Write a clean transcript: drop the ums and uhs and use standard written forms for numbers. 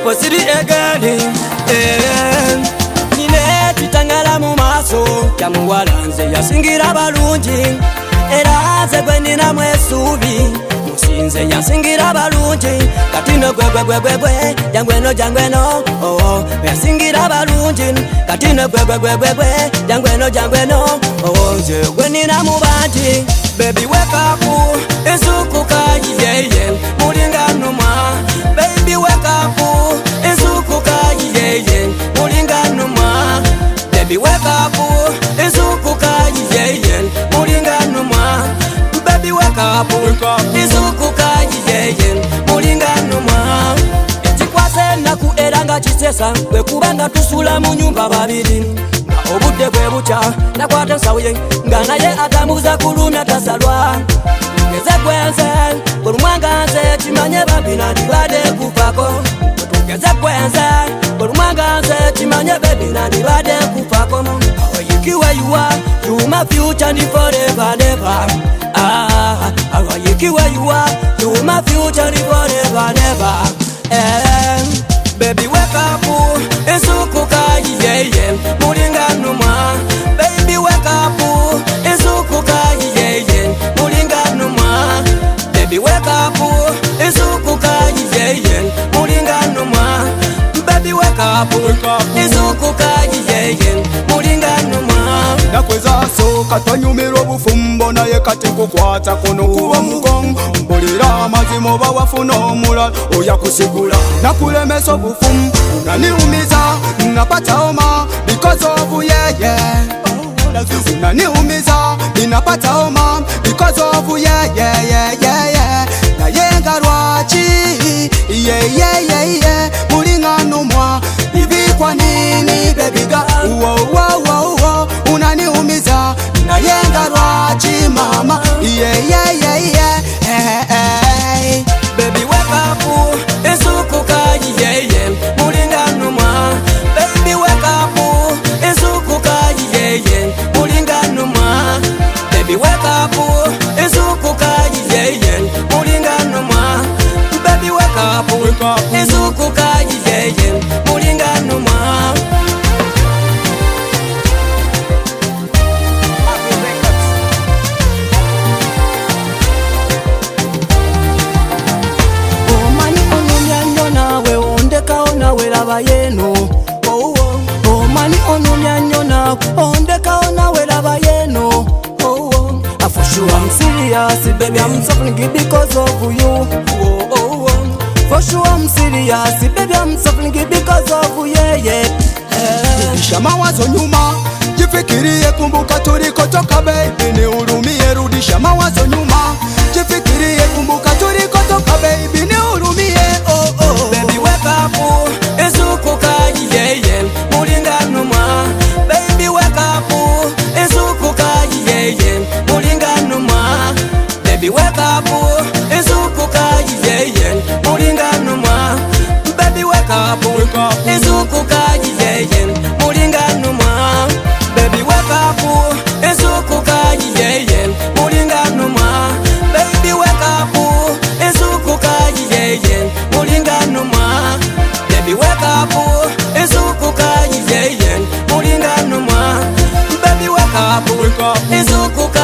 people see the egani. Nine tutangala mu maso kyamuwalanze yasingira balungi era nze gwe nina mwesuubi musinze yasingira balungi katino gwe jangweno oh yasingira balungi katino gwe jangweno oh nze gwe nina mu bangi baby wake up ezukuka yeye mulingano mwa baby wake up ezukuka yeye mulingano mwa baby wake up ezukuka yeye mulingano mwa baby wake up ezukuka yeye mulingano mwa ekikwase naku eranga kisesa bwe kubanga tusula mu nyumba babiri obudde bwe bucha nakwata sawe nga naye atamuza kulumya tasalwa ngeze kwenze olumwanganze kimanye babina ndibade kufako ngeze kwenze olumwanganze kimanye babina ndibade kufako you where you are, you my future and forever never. You where you are, you my future and forever never. Baby wake up, ezukuka yeye mulingano mwa. Baby wake up, ezukuka yeye mulingano mwa. Baby wake up, ezukuka yeye mulingano mwa. Baby wake up, ezukuka yeye mulingano mwa. Nakweza soka twanyumira obufumbo naye kati kukwata kono kuba mugongo mbolera amazima oba wafuna omulala oya kusigula nakulemesa obufumu unaniumiza napata homa because of yeye unaniumiza ninapata homa because of yeye naye nga lwaki yeye mulingano mwa hivi kwa nini baby girl unaniumiza naye nga lwaki mama baby wake up ezukuka yeye mulingano mwa baby wake up ezukuka yeye mulingano mwa baby wake up ezukuka yeye mulingano mwa baby wake up ezukuka yeye mulingano mwa. Yeno oh oh mani onumya nyona ondeka na welaba yeno oh for sure I'm serious baby I'm suffering because of you oh for sure I'm serious baby I'm suffering because of yeah rudisha mawazo nyuma jifikirie kumbuka tulikotoka baby nihurumie rudisha mawazo nyuma jifikirie kumbuka tulikotoka baby nihurumie oh baby wake up ezukuka yeye mulingano mwa baby wake up ezukuka yeye mulingano mwa baby wake up ezukuka yeye mulingano mwa baby wake up ezukuka yeye mulingano mwa baby wake up ezukuka yeye mulingano mwa baby wake up ezukuka yeye mulingano mwa baby wake up ezukuka yeye mulingano mwa baby wake up ezukuka